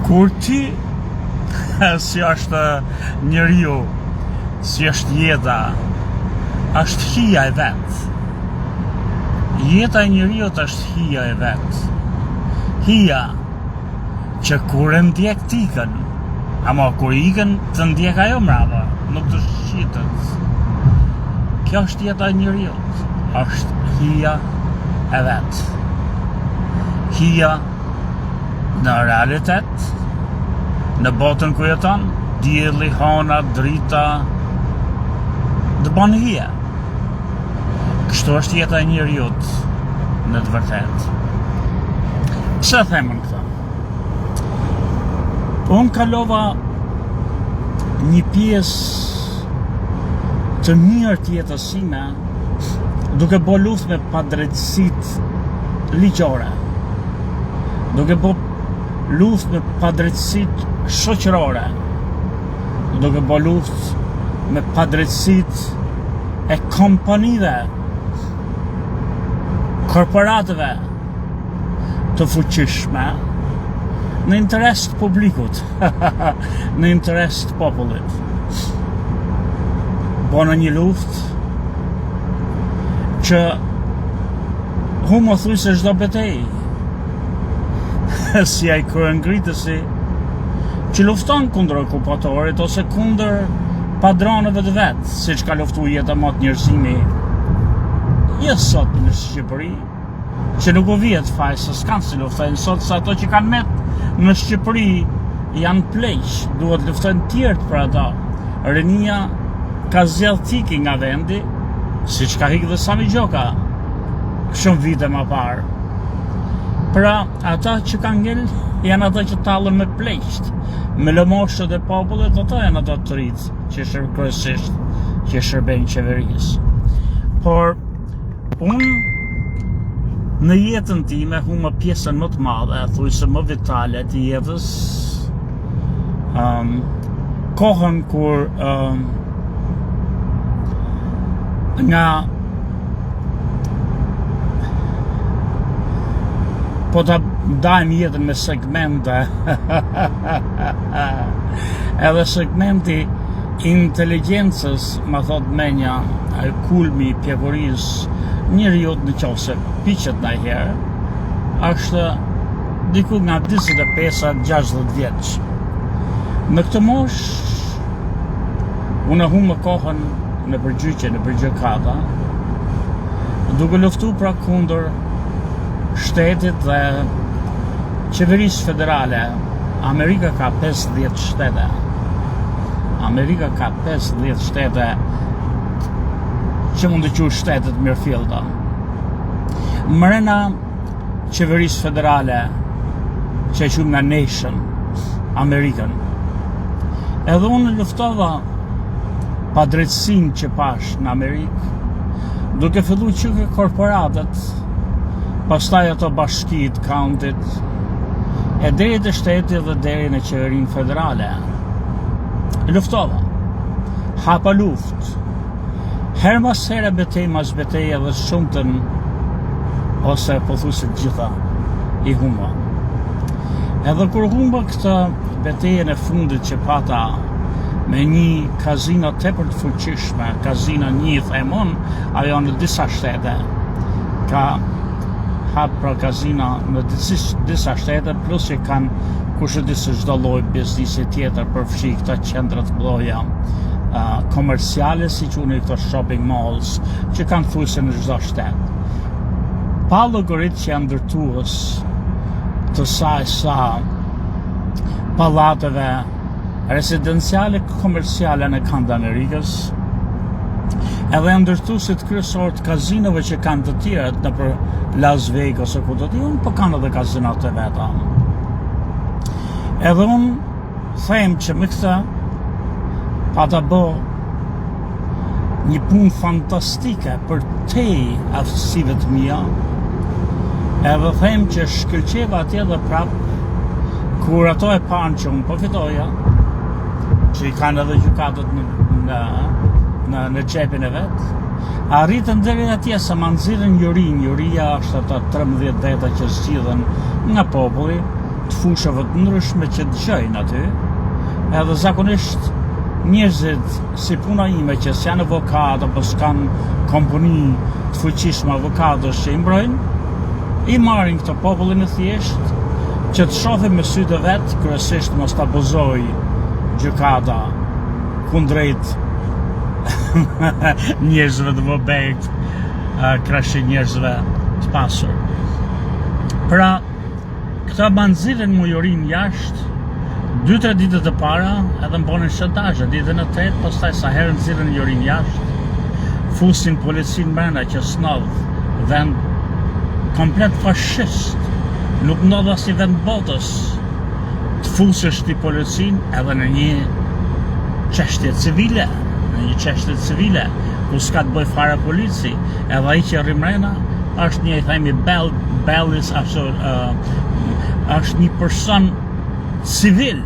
Kur ti si është njeriu, si është jeta, është hija e vet. Jeta e njeriut është hija e vet. Hija që kur e ndjek t'ikën, ama kur ikën të ndjek ajo mrapa, nuk të shqitet. Kjo është jeta e njeriut, është hija e vet. Hija në realitet, në botën ku jeton, dielli, hona, drita, të bën hija. Kështu është jeta e njeriut në të vërtet. Pse themën këtë? Unë kalova një pjesë të mirë të jetës sime duke bo luftë me padrejtësitë ligjore, duke bo luftë me padrejtësitë shoqërore, duke bo luftë me padrejtësitë e kompanive, korporatëve të fuqishme në interes të publikut, në interes të popullit. Bona një luftë që humo thuj se çdo betejë, si ai kryengritësi që lufton kundër okupatorit ose kundër padronëve të vet, siç ka luftuar jeta mot njerëzimi sot në Shqipëri, që nuk u vihet faj se s'kan si luftojnë sot, se ato që kanë met në Shqipëri janë pleq, duhet luftojnë tjerët për ata. Rinia ka zgjedh tiki nga vendi, siç ka hikë dhe Sami Gjoka shumë vite më parë. Pra, ata që kanë ngel janë ata që tallën me pleqt, me lëmoshët e popullit, ata janë ata të rritë që kryesisht që shërbejnë qeverisë. Por unë në jetën time huma pjesën më të madhe, thujse më vitale të jetës, kohën kur nga po ta dajmë jetën me segmente edhe segmenti inteligjencës, ma thot menja, kulmi i pjekurisë njeriut në qoftë se piqet ndajherë, është diku nga 25-60 vjeç. Në këtë moshë unë humbë kohën në përgjyqje, në përgjykata, duke luftu pra kundër shtetit dhe qeverisë federale. Amerika ka 50 shtete. Amerika ka 50 shtete që mund të quhet shtetet mirëfillta. Mrena qeverisë federale, që e quajmë nga nation, American. Edhe unë luftova padrejtësinë që pash në Amerikë, duke filluar që ke korporatët, pastaj ato bashkitë, countyt, e deri te shteti dhe deri në qeverinë federale. Luftova, hapa luftë, her mas here betejë mas betejë dhe shumëtën, ose po thosë të gjitha, i humba. Edhe kur humba këtë betejën e fundit që pata me një kazino tepër të fuqishme, kazino një themon, ajo në disa shtete, ka hap pra kazina në disa shtete, plus që kanë kushëdisë çdo lloj biznesi tjetër, përfshi këta qendra të mëdha komerciale, si quhen këto shopping malls, që kanë thujse në çdo shtet. Pa llogarit që janë ndërtues të saj sa pallateve residenciale komerciale në Kanda Amerikës, edhe janë ndërtuesit kryesor të kazinove që kanë të tjerët në për Las Vegas ose ku do t'jon, po kanë edhe kazinat e veta. Edhe unë them që me këtë pa ta bë një punë fantastike për te aftësive të mia, edhe them që shkëlqeva atje dhe prap, kur ato e panë që unë po fitoja, që i kanë edhe gjykatët në xhepin e vet, arritën deri atje sa ma nxirrën jurin. Juria është ata 13 veta që zgjidhen nga populli, të fushave të ndryshme që dëgjojnë aty, edhe zakonisht njerëzit si puna ime që s'janë avokat apo s'kan kompani të fuqishme avokatësh që i mbrojnë, i marrin këtë popullin e thjesht që të shohin me sytë e vet, kryesisht mos ta abuzoj gjykata kundrejt njerëzve të vobekt, krahasi njerëzve të pasur. Pra, këta ma nxirren mujorin jashtë 2-3 ditët e para, edhe më bonin shëndazhe, ditën e tretë, pastaj sa herë nxirren mujorin jashtë, fusin policin brenda që s'ndodh vend komplet fashist, nuk ndodh asnjë vend botës të fusësh ti policin edhe në një çështje civile, ku s'ka të bëj fare polici, edhe ai që rri mrena është një, themi, bellis, është një person civil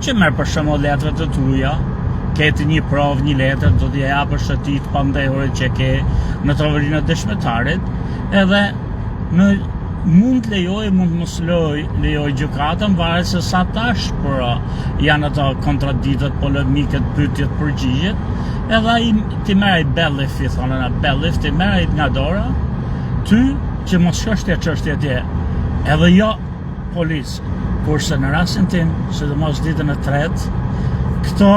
që merr për shembull letrat e tuaja, keti një provë, një letër, do t'i japësh atij të pandehurit që ke në tavolinë e dëshmitarit, edhe mund mos lejoj gjykatën, varet se sa tash janë ato kontradiktat, polemiket, pyetjet, përgjigjet, edhe ai ti merr ai bellifi, thonë na bellif, ti merr ai nga dora, ty që mos shkosh te çështja atje, edhe jo policë. Kurse në rastin tim, sidomos ditën e tretë, këto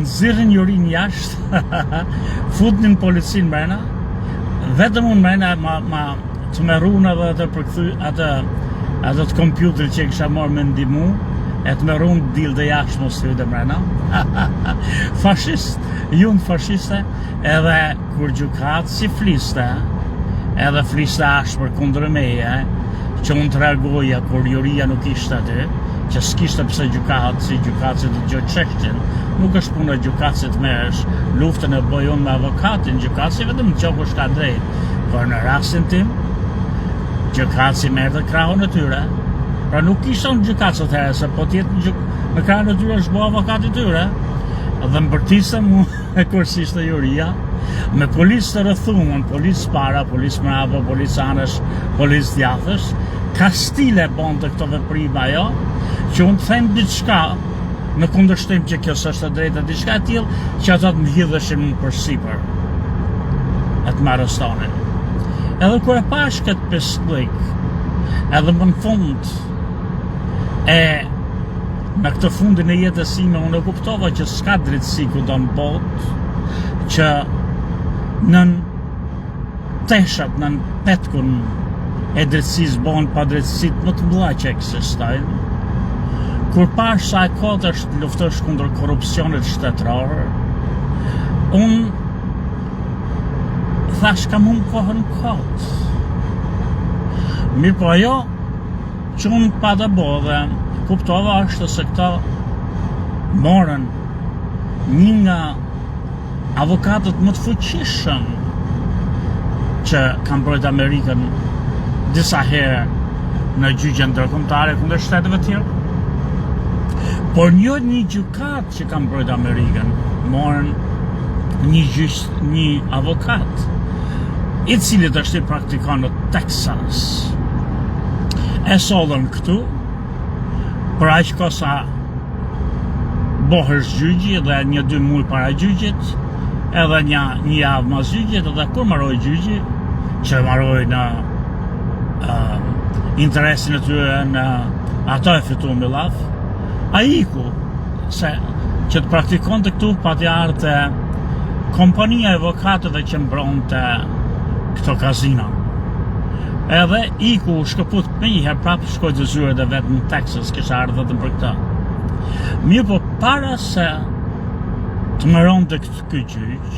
nxirrin jurin jashtë, futnin policin mrena, vetëm unë mrena të me runë edhe të përkthy atë të kompjuter që kisha marrë me ndihmu, e të me runë dilde jashtë mos hyte mrena. Fashist, junë fashiste, edhe kur gjykat si fliste, edhe fliste ashpër kundër meje, që unë të reagoja kur juria nuk ishte aty, që s'kishte pse si gjykatësi të gjoj çështjen, nuk është puna gjykatësit të merresh luftën e bëj unë me avokatin, gjykatësi vetëm në qokush ka drejt, por në rastin tim, gjykatësi merrte krahun e tyre, pra nuk ishte unë gjykatës atëherë, se po tjetë në krahun e tyre është bo avokati tyre, dhe më bërtiste mu e kur s'ishte juria, me policë të rrethumën, policë para, policë mrapa, policë anësh, policë djathësh, ka stile bon të këto veprime ajo, që unë të them diçka në kundërshtim që kjo s'është e drejtë, diçka e tillë që ato të mhidheshin më përsipër, e të më arrestonin. Edhe kur e pash këtë pislik, edhe më në fund, në këtë fundin e jetës sime, unë e kuptova që s'ka drejtësi ku do në botë, që nën teshat, nën petkun e drejtësisë bëhen pa drejtësit më të mëdha që ekzistojnë. Kur pash sa e kotë është luftosh kundër korrupsionit shtetëror, unë thash kam unë kohën kotë. Mirë po ajo që unë pa të bo dhe kuptova është se këta morën një nga avokatët më të fuqishëm që kanë mbrojtë Amerikën disa herë në gjyqje ndërkombëtare kundër shteteve të tjera. Por një gjykat që kanë mbrojtë Amerikën, morën një avokat, i cili është i praktikon në Texas. E sollën këtu, për aq kohë sa bohësh gjyqi dhe 1-2 muaj para gjyqit, edhe një javë mas gjyqit, edhe kur mbaroi gjyqi, që mbaroi në interesin e tyre, në ato e fituan me llaf, ai iku se që të praktikonte këtu pa të ardhte kompania e avokatëve që mbronte këto kazino. Edhe iku shkëput me njëherë prapë shkoj të zyret e vetë në Texas, kisha ardhë dhe për këta. Mirë po para se të mëron të këtë gjyq,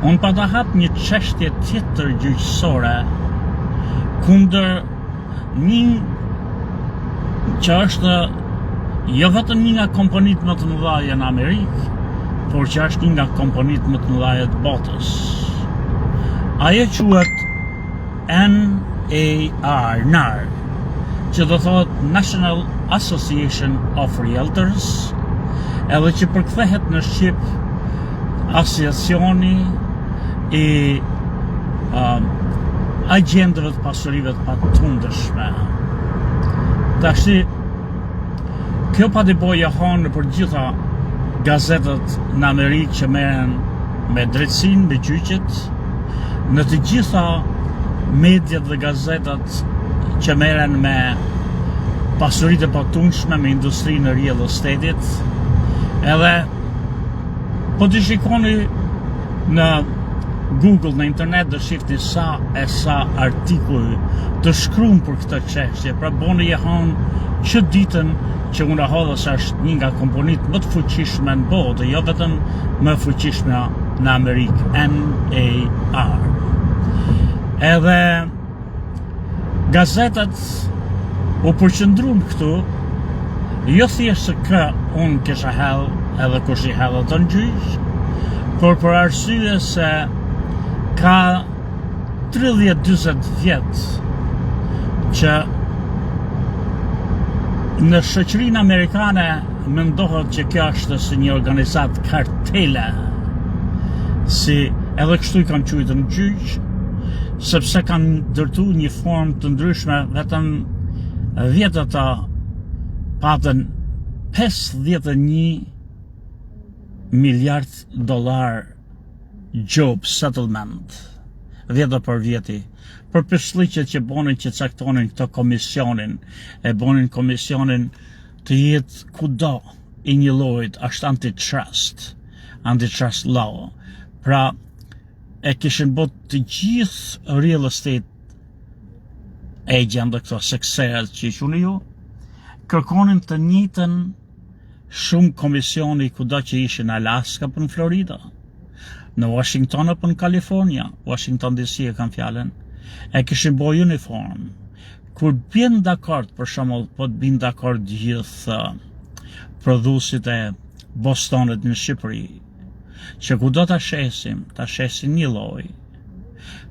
unë pa të hap një çështje tjetër gjyqësore kundër një që është jo vetëm një nga kompanitë më të mëdha në Amerikë, por që është një nga kompanitë më të mëdha të botës. Ajo quhet NAR, që do thot National Association of Realtors, edhe që përkthehet në shqip asociacioni i agjentëve të pasurive të patundeshme. Tashti, kjo pa të boja hanë për gjitha gazetat në Amerikë që merren me drejtsin, me gjyqet, në të gjitha mediat dhe gazetat që merren me pasuritë e patunshme, me industrinë e real estate-it, edhe po të shikoni në Google, në internet, dhe shifni sa artikuj të shkruan për këtë çështje. Pra boni e hanë që ditën që unë hodha se është një nga kompanitë më të fuqishme në botë, jo vetëm më fuqishme në Amerikë, NAR. Edhe gazetat u përqëndruan këtu, jo thjesht se kë unë kisha hell edhe kush i hell atë në gjyq, por për arsye se ka 30-40 vjet që në shoqërinë amerikane mendohet që kjo është si një organizat kartele, si edhe kështu i kanë quajtur në gjyq, sepse kanë ndërtu një formë të ndryshme, vetëm 10 ata patën 51 miliard dollar job settlement, 10 për vjeti, për përshliqet që bonin që caktonin këto komisionin, e bonin komisionin të jetë kudo i një llojit, është antitrust law. Pra, e kishin bot të gjithë real estate agent dhe këto sekserët që i qunë ju, kërkonin të njëjtën shumë komisioni kudo që ishin në Alaska për në Florida, në Washington apo në Kalifornia, Washington DC e kanë fjalën, e kishin bo uniform. Kur bjen dakord, për shembull, po të bin dakord gjithë prodhuesit e Bostonit në Shqipëri, që kudo ta shesim një lloj.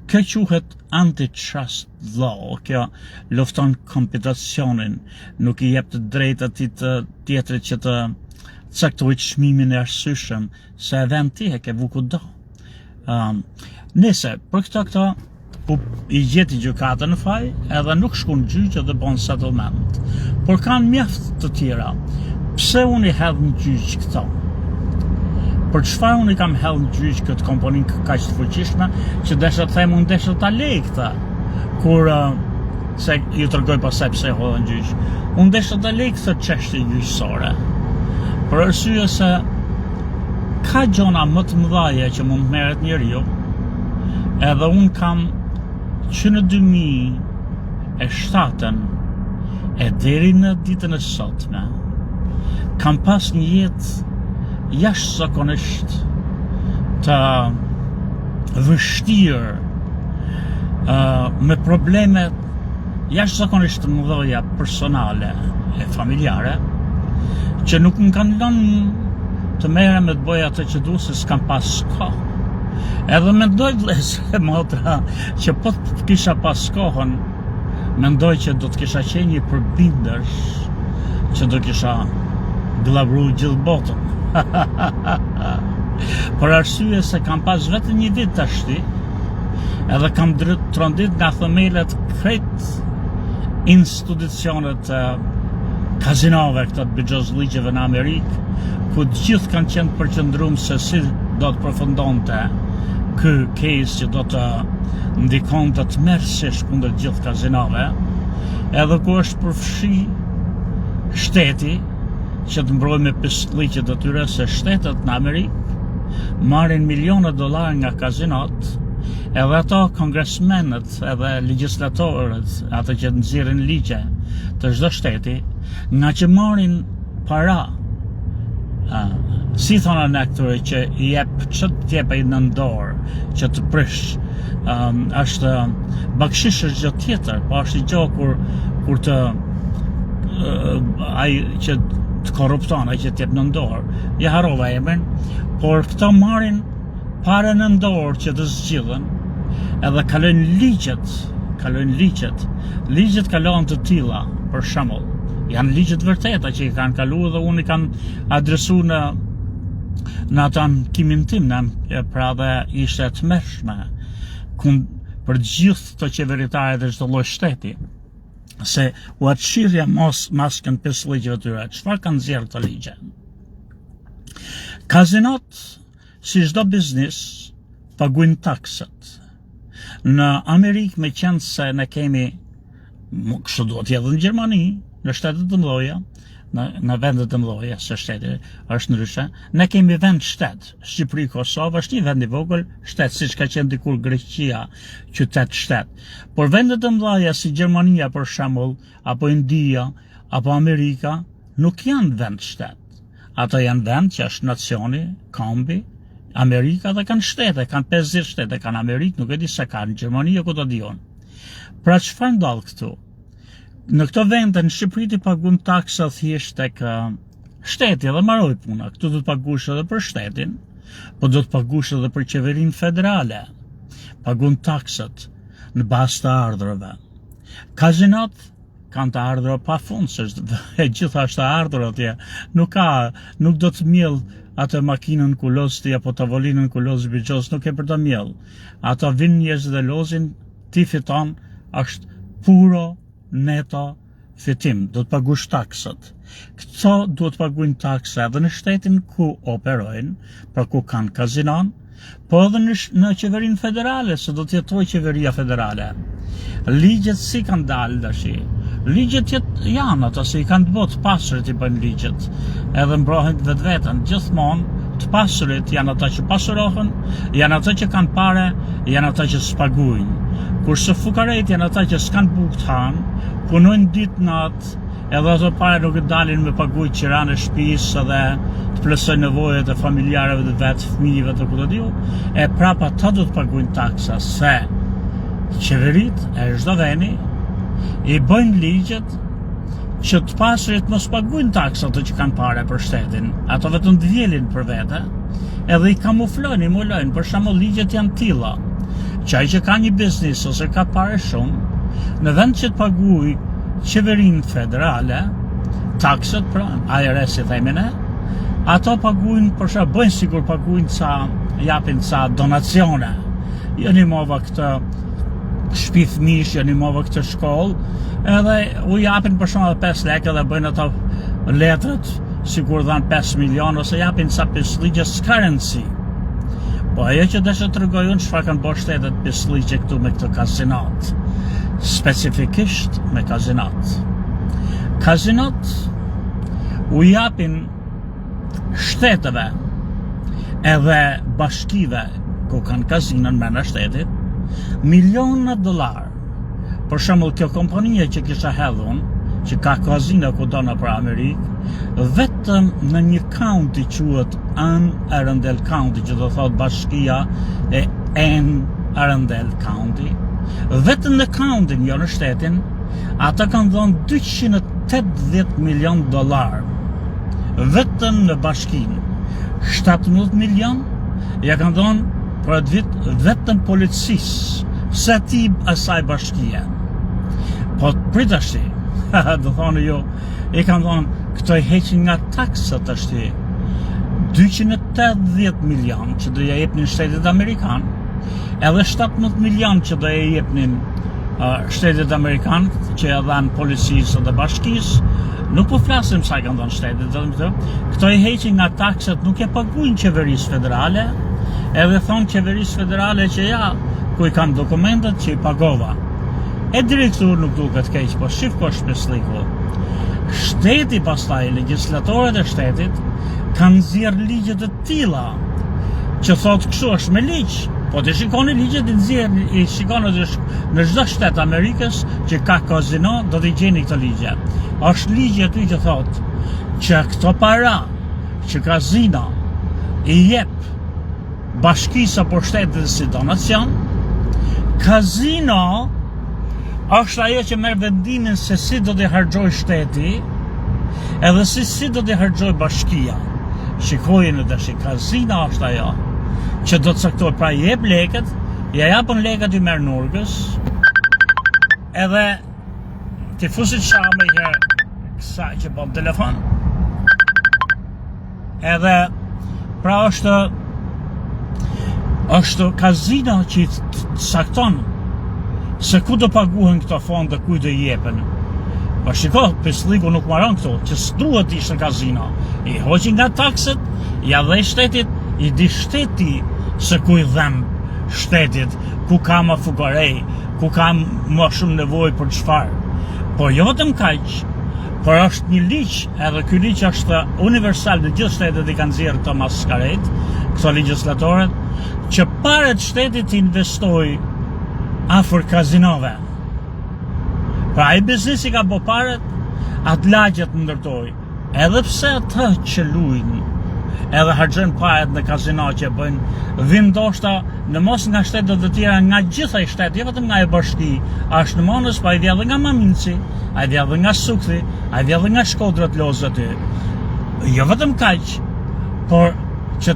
Kjo quhet antitrust law, kjo lufton kompeticionin, nuk i jep të drejtë atij të tjetrit që të caktoj çmimin e arsyeshëm, se e vend ti e ke vu kudo. Nëse, për këto i gjeti gjykata në faj, edhe nuk shkon gjyq edhe bon settlement. Por kanë mjaft të tjera. Pse unë i hedh në gjyq këto? Për çfarë unë i kam hedh në gjyq këtë kompaninë kaq të fuqishme, që desha të them unë desha ta lej këtë, kur se ju tregoj pastaj pse e hodha në gjyq. Unë desha ta lej këtë çështje gjyqësore. Për arsye se ka gjona më të mëdha që mund të merret njeriu, edhe unë kam që në 2007 e deri në ditën e sotme kam pas një jetë jashtëzakonisht të vështirë, me probleme jashtëzakonisht të mëdha personale e familjare, që nuk më kanë lënë të merrem me të bëj atë që du, se s'kam pas kohë. Edhe mendoj vëllezër e motra që po të kisha pas kohën, mendoj që do të kisha qenë një përbindësh, që do kisha glavru gjithë botën. Për arsye se kam pas vetëm një ditë tashti, edhe kam trondit nga themelet krejt institucionet kazinove këto të bëxhozligjeve në Amerikë, ku të gjithë kanë qenë përqendruar se si do të përfundonte ky case që do të ndikonte të tmerrësisht kundër gjithë kazinove, edhe ku është përfshi shteti që të mbrojë me pisliqet e tyre, se shtetet në Amerikë marrin miliona dollar nga kazinot, edhe ato kongresmenët edhe legjislatorët, ato që nxjerrin ligje të çdo shteti, nga që marrin para, si thonë në këtyre që i jep që të jepej në dorë, që të prish, është bakshish është gjë tjetër, po është i gjë kur të ai që të korrupton, ai që të jep në dorë, ja harrova emrin, por këto marrin parë në dorë që të zgjidhen, edhe kalojnë ligjet. Ligjet kalojnë të tilla, për shembull. Janë ligjet vërteta që i kanë kaluar dhe unë i kanë adresu në atë ankimin tim, pra dhe ishte të mërshme për gjithë të qeveritare dhe çdo lloj shteti. se u atë shirja maskën 5 ligjeve të tyre. Çfarë kanë nxjerrë këto ligje? Kazinot, si çdo biznes, paguajnë taksat. Në Amerikë, me qenë se ne kemi, kështu duhet jetë në Gjermani, në shtetet të mëdha, në vendet të mëdha, se shteti është ndryshe, ne kemi vend shtet. Shqipëri, Kosovë është një vend i vogël shtet, siç ka qenë dikur Greqia, qytet shtet. Por vendet të mëdha si Gjermania për shembull, apo India, apo Amerika, nuk janë vend shtet. Ato janë vend që është nacioni, kambi. Amerika dhe kanë shtete, kanë 50 shtete, kanë Amerikë, nuk e di se kanë, Gjermani e ku të dion. Pra çfarë ndodh këtu? Në këto vende, në Shqipëri ti paguën taksa thjesht tek shteti dhe mbaroi puna. Këtu do të paguash edhe për shtetin, po do të paguash edhe për qeverinë federale. Paguën taksat në bazë të ardhurave. Kazinot kanë të ardhura pafund, se e gjitha është të ardhur atje. Nuk do të mjell atë makinën ku lozti apo tavolinën ku loz bigjos, nuk e për të mjell. Ato vinë njerëz dhe lozin, ti fiton, është puro neto fitim, do të paguash taksat. Këto duhet të paguajnë taksa edhe në shtetin ku operojnë, pra ku kanë kazinon, po edhe në qeverinë federale, se do të jetojë qeveria federale. Ligjet si kanë dalë tash? Ligjet janë ato se i kanë të botë pasurit i bëjnë ligjet, edhe mbrohen vetveten. Gjithmonë të pasurit janë ata që pasurohen, janë ata që kanë pare, janë ata që s'paguajnë. Kurse fukaret janë ata që s'kan bukë të hanë, punojnë ditë natë, edhe ato pare nuk e dalin me paguaj qiranë e shtëpisë edhe të plotësojnë nevojat e familjarëve të vet, fëmijëve të kudo diu, e prapa ata do të paguajnë taksa, se qeverit e çdo veni i bëjnë ligjet që të pasurit mos paguajnë taksa ato që kanë pare për shtetin, ato vetëm të vjelin për vete, edhe i kamuflojnë, i mulojnë. Për shembull, ligjet janë tilla që ai që ka një biznes ose ka pare shumë, në vend që të paguajë qeverinë federale, taksat, pra, IRS i themi ne, ato paguajnë, për shembull, bëjnë sigur paguajnë japin ca donacione. Jo një mova këtë shtëpi fëmijësh, jo një mova këtë shkollë, edhe u japin për shembull 5 lekë dhe bëjnë ato letrat, sigur dhanë 5 milion, ose japin ca pisligjes currency. Po ajo që desha të tregoj unë çfarë kanë bërë shtetet pisligje këtu me këtë kazinot, specifikisht me kazinot. Kazinot u japin shteteve edhe bashkive ku kanë kazinën mbrenda shtetit miliona dollar. Për shembull, kjo kompania që kisha hedhur, që ka kazino kudo nëpër Amerikë, vetëm në një county quhet Anne Arundel County, që do thot bashkia e Anne Arundel County, vetëm në county, jo në shtetin, ata kanë dhënë 280 milion dollar. Vetëm në bashkinë. 17 milion ja kanë dhënë për atë vit vetëm policisë, se ti asaj bashkie. Po pritashi, do thonë jo, i kanë thonë, këto i heqin nga taksat ashti, 280 milion që do ja jepnin shtetit Amerikan, edhe 17 milion që do ja jepnin shtetit Amerikan, që ja dhanë policisë dhe bashkisë. Nuk po flasim sa i kanë thonë shtetit, këto i heqin nga taksat, nuk e paguajnë qeverisë federale, edhe thonë qeverisë federale që ja, ku i kanë dokumentet që i pagova. E direktur nuk duket keq, po shif ko shpesliku. Shteti pastaj, legjislatorët e shtetit, kanë nxjerrë ligje të tilla që thotë kështu është me ligj. Po të shikoni ligjet i shikoni në çdo shtet Amerikës që ka kazino, do t'i gjeni këto ligje. Është ligje aty që thotë që këto para që kazino i jep bashkisë apo shtetit si donacion, kazino është ajo që merr vendimin se si do t'i harxhoj shteti, edhe si do t'i harxhoj bashkia. Shikojeni tash, kazino është ajo që do të caktojë, pra i jep lekët, ja japën lekët i merr nurgës, edhe ti fusit shamë i herë kësa që po në telefon, edhe pra është kazino që i sakton se ku do paguhen këto fonde, ku do i jepen. Po shiko, Pesliku nuk maron këto, që s'duhet ishte në kazino. I hoqin nga takset, ja dhe shtetit, i di shteti se ku i dhem shtetit, ku ka më fukarej, ku ka më shumë nevojë për çfarë. Po jo vetëm kaq, por është një ligj, edhe ky ligj është universal në gjithë shtetet i kanë nxjerrë këto maskaret, këto legjislatorët, që paret shtetit investoj afër kazinove. Pra ai biznesi ka bo paret, atë lagjet ndërtoj. Edhe pse atë që luajnë, edhe harxojnë paret në kazino që bëjnë, vin ndoshta në mos nga shtetet të tjera, nga gjitha i shtetet, jo vetëm nga e bashki, është në Monës, pa i vjedhë nga Maminci, a i vjedhë nga Sukthi, a i vjedhë nga Shkodrat Lozë aty. Jo vetëm kaq, por që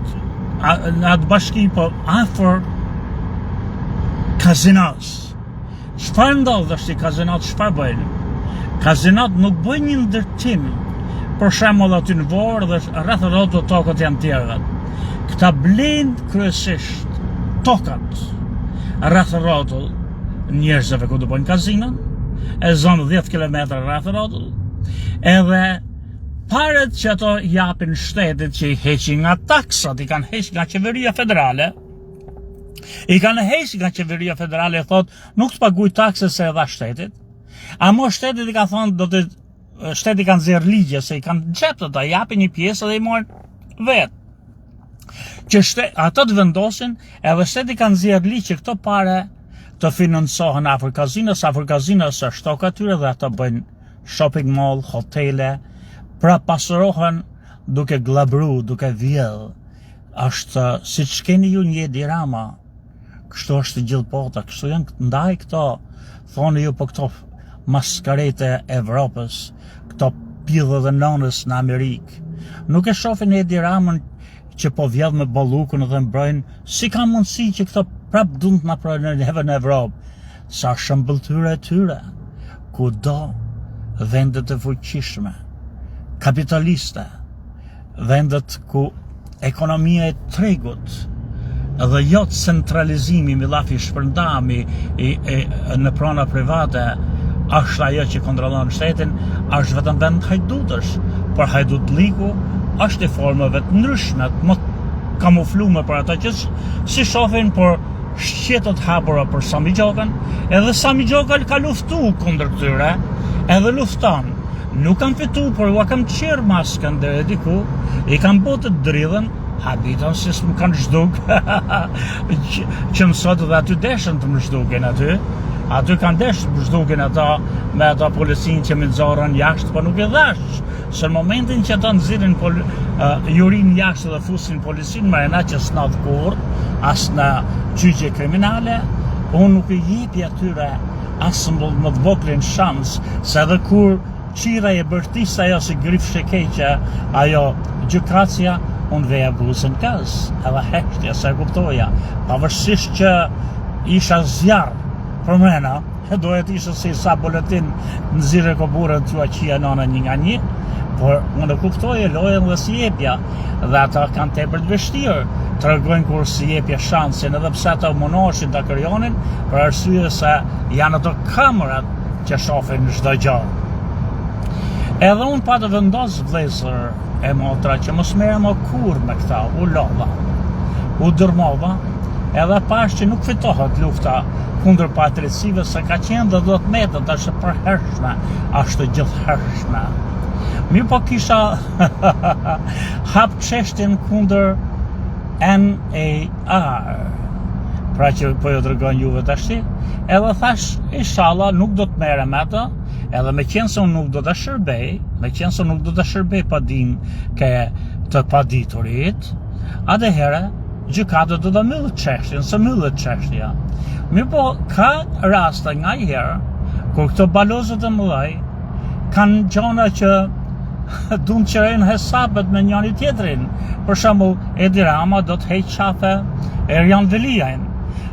në atë bashki, po afër kazinos. Çfarë ndodh është i kazinot, çfarë bëjnë? Kazinot nuk bëjnë një ndërtim, për shembull aty në Vorë dhe rreth rrotull tokët janë tjera. Këta blejnë kryesisht tokat rreth rrotull njerëzve ku do bëjnë kazinon, e zonë 10 km rreth rrotull, edhe paret që ato japin shtetit që i heqin nga taksat, i kanë heq nga qeveria federale. I kanë heq nga qeveria federale, thot, nuk të paguaj takse se edha shtetit. Amo shtetit i ka thonë, shteti kanë zirë ligje, se i kanë gjepë të japin një pjesë dhe i morën vetë. Që ato të vendosin, edhe shteti kanë zirë ligje që këto pare të financohen afër kazinos është tokë atyre dhe ato bëjnë shopping mall, hotele, pra pasurohen duke glabru, duke vjedh. Është si që keni ju një Edi Rama, kështu është gjithë bota, kështu janë ndaj këto, thonë ju po këto maskarete Evropës, këto pidhë dhe nonës në Amerikë. Nuk e shofin Edi Ramën që po vjedh me ballukun dhe mbrojnë, si ka mundësi që këto prap dund na pranojnë në Evropë, sa shëmbëltyre e tyre, ku do vendet e fuqishme, kapitaliste, vendet ku ekonomia e tregut dhe jo centralizimi millafi shpërndami në prana private është ajo që kontrollon shtetin, është vetëm vend hajdutësh, por hajdutliku është i formave të ndryshme, më kamuflume për ata që si shohin por shqetot hapura për Sami Gjokën, edhe Sami Gjoka ka luftu kundër këtyre, edhe lufton. Nuk kam fitu, por ua kam qirë maskën dhe diku, i kam botë të dridhen, habiton si s'më kanë zhduk, që mësot dhe aty deshën të më zhdukin aty kanë deshë të më zhdukin ata me ata policinë që më nëzorën jashtë, po nuk e dhash, se në momentin që ata nëzirin jurin jashtë dhe fusin policinë, mërena që s'nadhë kur, as në gjyqje kriminale, unë nuk e jepi atyre asë më të voklin shans, se edhe kur qira e bërtisa ajo si grif shekeqe, ajo gjykatësia, unë veja blusën kaz, edhe heqtja se kuptoja, pavarësisht që isha zjarë për mrena, doja të isha si sa boletin në zire koburën të qia nona një nga një, por unë kuptoja lojën dhe si jepja, dhe ata kanë tepër të vështirë, të regojnë kur si jepja shansin, edhe pse ata munoshin të kërjonin, për arsye se janë ato kamerat që shofin në çdo gjë. Edhe unë pa të vendos vlezër e motra që mos merrem më kur me këta, u lodha, u dërmova, edhe pash që nuk fitohet lufta kundër patricive, se ka qenë dhe 10 metët, është përhershme, është gjithhershme. Mirë po kisha hap çështjen kundër NAR, pra që po jo dërgojnë juve tashti, edhe thash, inshallah nuk do të merrem me ato, edhe me qenë se unë nuk do të shërbej pa din ke të paditurit, atëherë gjykata do të mbyllë çështjen, se mbyllet çështja. Mirë po, ka raste nga herë, kur këto balozët e mëdhej kanë gjona që duan të qërejnë hesabet me njëri tjetrin. Për shembull, Edi Rama do të heq qafe Erjan Veliajn.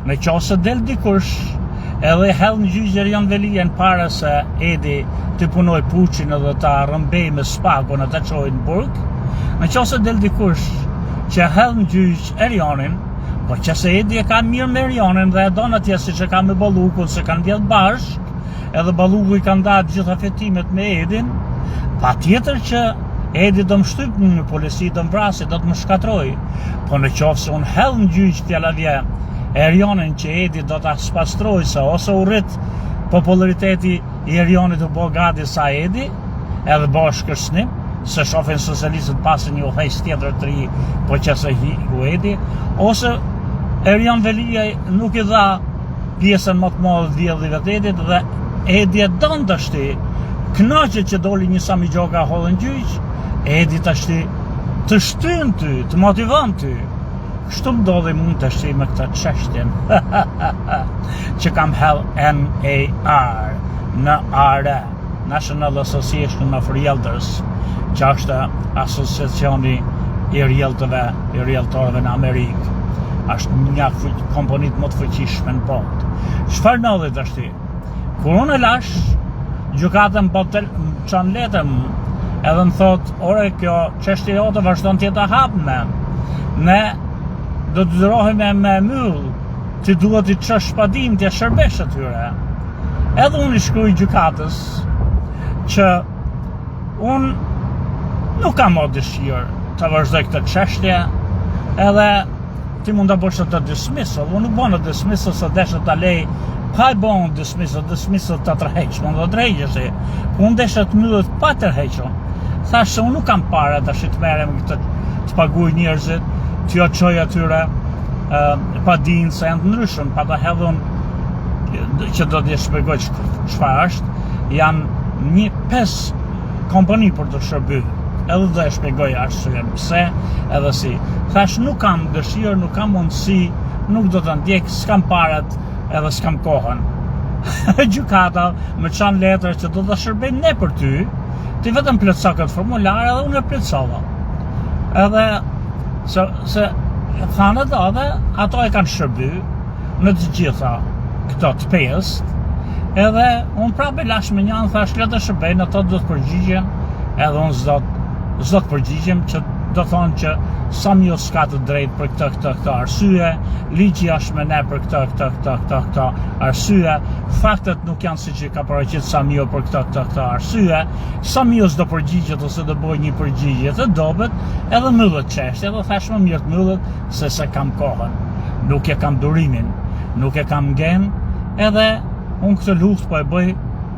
Në qoftë del dikush edhe hell në gjyqje Erjan Veliajn para se Edi të punoj puqin edhe ta rëmbej me spagun e ta çojë në burg, në qoftë del dikush që hell në gjyq Erjanin, po që se Edi e ka mirë me Erjanin dhe e don atje si që ka me Bollukun, se kanë vjedh bashk, edhe Balluku I ka ndarë gjitha fetimet me Edin, pa tjetër që Edi do më shtyp në polisi, do më vrasi, do të më shkatroj. Po në qoftë se unë hell në gjyq fjalavje Erionin që Edi do ta spastroj se ose u rrit populariteti I Erionit u bo gati sa Edi, edhe bo shkërsnim, se shofin socialistët pasin një udhëheq tjetër të ri, po që se u Edi, ose Erion Velia nuk I dha pjesën më të madhe të vjedhjeve të Edit dhe Edi e don tashti, kënaqet që doli një Sami Gjoka hollë në gjyq, Edi tashti të shtyn ty, të motivon ty. Kështu më dodhi mund të shqy me këtë çështjen që kam hell NAR, National Association of Realtors, që është asociacioni I realtorëve në Amerikë. Është një komponit më të fuqishme në botë. Çfarë ndodhi tashti? Kur unë e lash, gjykatën po të çon letër edhe më thot, ore kjo çështja jote vazhdon të jetë hapme. Ne do të dërohemi me myll, ti duhet I çosh padim të shërbesh atyre. Edhe unë I shkruaj gjykatës që unë nuk kam më dëshirë të vazhdoj këtë çështje, edhe ti mund ta bësh atë dismissal, unë nuk bëna dismissal se desha ta lej, pa I bën dismissal të tërheq, mund të drejtësi. Unë desha të mbyllet pa tërhequr. Thashë se unë nuk kam para tash të merrem këtë të paguaj njerëzit, të jo çoj atyre pa dinë se janë të ndryshëm, pa ta hedhun që do t'ja shpjegoj çfarë është, janë 5 kompani për të shërbyer. Edhe do e shpjegoj arsyen pse, edhe si. Thash nuk kam dëshirë, nuk kam mundësi, nuk do ta ndjek, s'kam parat, edhe s'kam kohën. Gjykata më çon letër që do ta shërbej ne për ty, ti vetëm plotëso këtë formular edhe unë e plotësova. Edhe se thanë edhe ato e kanë shërbyer në të gjitha këto të 5, edhe unë prapë lash me njënë, thash le të shërbejnë, ato do të përgjigjen, edhe unë s'do të përgjigjem, që do thonë që Samio s'ka të drejtë për këtë arsye, ligji është me ne për këtë arsye, faktet nuk janë siç I ka paraqit Samio për këtë arsye, Samio s'do përgjigjet ose do bëjë një përgjigje të dobët, edhe mbyllet çështja, edhe thash më mirë të mbyllet se kam kohën, nuk e kam durimin, nuk e kam gen, edhe unë këtë luftë po e bëj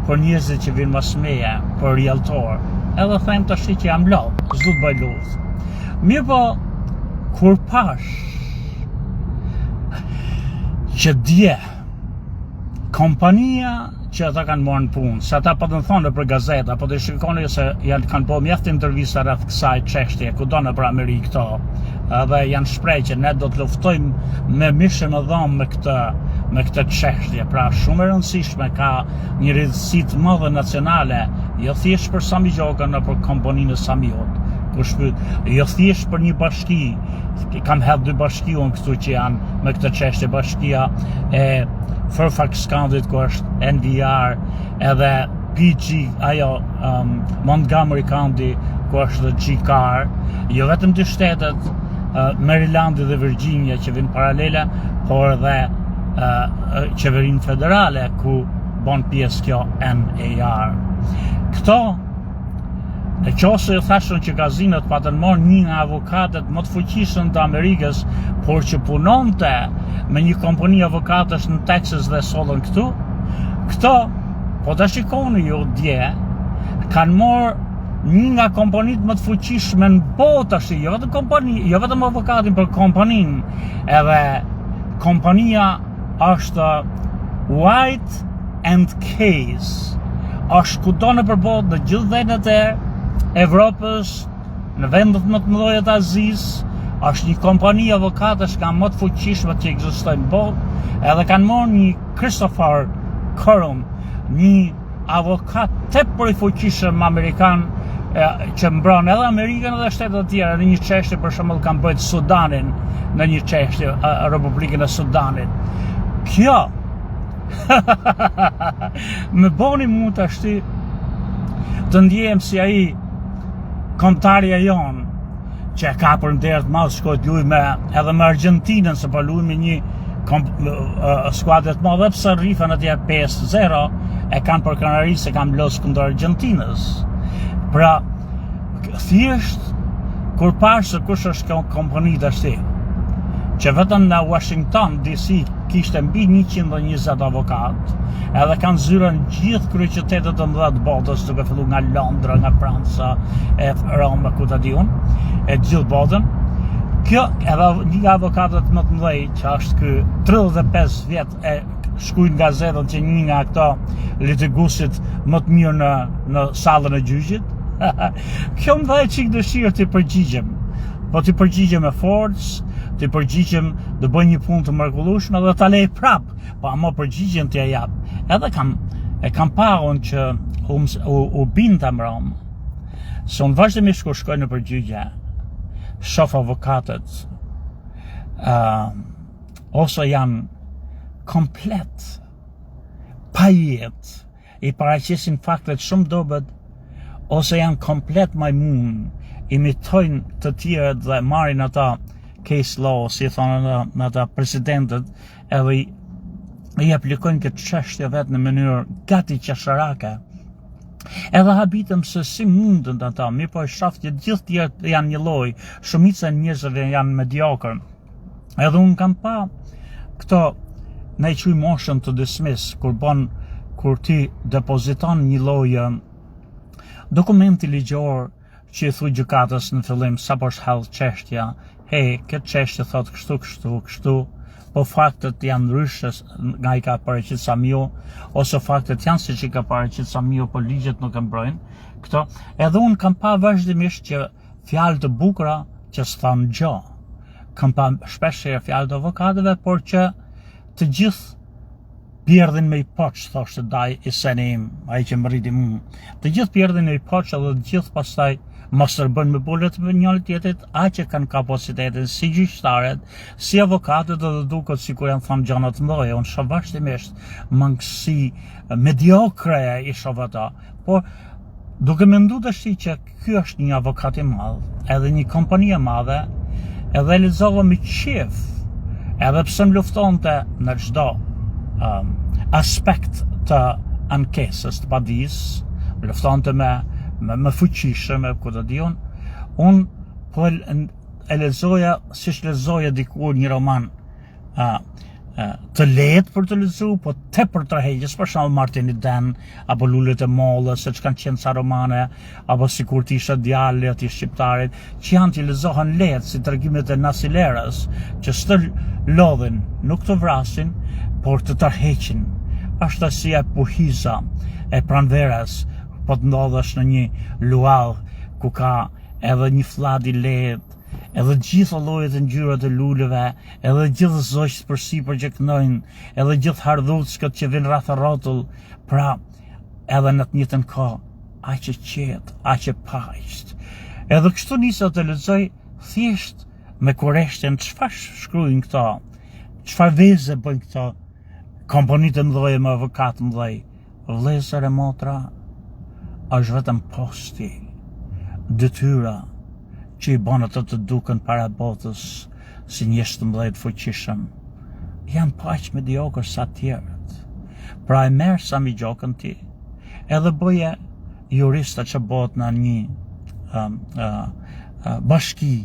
për njerëzit që vinë mas meje, për realtor, edhe them tash që jam lodh, s'du të bëj luftë. Mirë po, kur pash që dje kompania që ata kanë marrë në punë, se ata po të thonë për gazeta, po të shikoni se kanë po mjaft intervista rreth kësaj çështje, kudo në për Amerikë këto, edhe janë shprehë që ne do të luftojmë me mishë më dhomë me këtë çështje, pra shumë e rëndësishme, ka një rëndësi të madhe nacionale, jo thjesht për Sami Gjokën apo për kompaninë e Samiot. Jo thjesht për një bashki, kam hedhë 2 bashki unë këtu që janë me këtë çështje, bashkia e Fairfax County ku është NVR, edhe PG, Montgomery County ku është G-Car, jo vetëm 2 shtetet, Marylandi dhe Virginia që vinë paralele, por edhe qeverinë federale ku bon pjesë kjo NAR. Këto në qoftë thashën që gazinët pa të marrë një nga avokatët më të fuqishëm të Amerikës, por që punonte me një kompani avokatësh në Texas dhe sollën këtu, këto, po të shikoni ju dje, kanë marrë një nga kompanitë më të fuqishme në botë tash, jo vetëm avokatin për kompaninë, edhe kompania është White and Case, është kudo në përbotë në gjithë vendet e Evropës, në vendet më të mëdha të Azisë, është një kompani avokatësh ka më të fuqishme që ekzistojnë në botë, edhe kanë marrë një Christopher Corum, një avokat tepër I fuqishëm amerikan që mbron edhe Amerikën edhe shtetet e tjera në një çështje, për shembull kanë bërë Sudanin në një çështje, Republikën e Sudanit. Kjo më boni mund tashti të ndjehem si ai kombëtarja jonë që ka për nderë të madh shkoj të luaj edhe me Argjentinën, se po luaj me një skuadrat madhe pse rrifën atje 5-0 e kanë për Kanarisë, e kanë los kundër Argentinës. Pra, thjesht kur parë se kush është kompani tash, që vetëm në Washington DC kishte mbi 120 avokat, edhe kanë zyrën gjithë kryeqytetet e mëdha të botës, duke filluar nga Londra, nga Franca, e Roma, ku ta diun, e gjithë botën. Kjo edhe një nga avokatët më të mëdhej, që është ky 35 vjet e shkruaj në gazetën që një nga këto litiguesit më të mirë në sallën e gjyqit. Kjo më dha çik dëshirë të përgjigjem. Po të përgjigjem me forcë, të përgjigjem të bëj një punë të mrekullueshme dhe ta lej prap, po ama përgjigjen t'ja jap. Edhe kam parën që u binda më rom. Se unë vazhdimisht kur shkoj në përgjigje, shoh avokatët ose janë komplet pa jetë, i paraqesin faktet shumë dobët, ose janë komplet majmun, imitojnë të tjerët dhe marrin ata case law, si thonë në ata presidentet, edhe i aplikojnë këtë çështje vetë në mënyrë gati qasharake. Edhe habitëm se si mundën ata, mirë po e shoh që gjithë tjerët janë një lloj, shumica e njerëzve janë mediokër. Edhe unë kam pa këto, ne i quaj motion to dismiss, kur ti depoziton një lloj dokumenti ligjor që i thuj gjykatës në fillim sa po shhall çështja, hey, këtë çështje thot kështu, po faktet janë ndryshe nga i ka paraqit Samiu, ose faktet janë siç i ka paraqit Samiu, po ligjet nuk e mbrojnë këto. Edhe unë kam pa vazhdimisht që fjalë të bukura që s'than gjë. Kam pa shpesh fjalë të avokatëve, por që të gjithë pjerdhin me i poç, thoshte Daj i Senim, ai që më rriti mua. Të gjithë pjerdhin me i poç, edhe të gjithë pastaj mos tërbën me bullet me njëri tjetrit, aq që kanë kapacitetin si gjyqtarët, si avokatët, edhe duket sikur janë thënë gjëra të mëdha. Unë shoh vazhdimisht mangësi mediokre i shoh ata. Por duke menduar tash që ky është një avokat i madh, edhe një kompani e madhe, edhe lexova me qejf, edhe pse më luftonte në çdo aspekt të ankesës të padis, më luftonte me fuqishëm, ku të diun, unë po e lezoja, siç lezoja dikur një roman të lehtë për të lexuar, po tepër tërheqës, për shembull Martin Eden, apo Lulet e Mollës, që kanë qenë ca romane, apo sikur të ishte Djali aty shqiptarit, që janë të lezohen lehtë, si tregimet e Nasilerës, që s'të lodhin, nuk të vrasin, por të tërheqin. Është si e puhiza e pranverës, po të ndodhesh në një luall ku ka edhe një flad i lehtë, edhe gjitha llojet e ngjyrave të luleve, edhe gjithë zogjt përsipër që këndojnë, edhe gjithë hardhuckët që vijnë rreth rrotull, pra edhe në të njëjtën kohë, aq e qetë, aq e paqët. Edhe kështu nisa të lexoj thjesht me kurreshtjen çfarë shkruajnë këto, çfarë veze bëjnë këto kompanitë mëdha me avokat mëdhej. Vëllezër e motra, është vetëm posti, detyra që i bën ato të duken para botës si njerëz të mëdhenj të fuqishëm. Janë paq mediokër sa të tjerët. Pra e merr sa mi gjokën ti, edhe bëje jurista që bëhet në një bashki,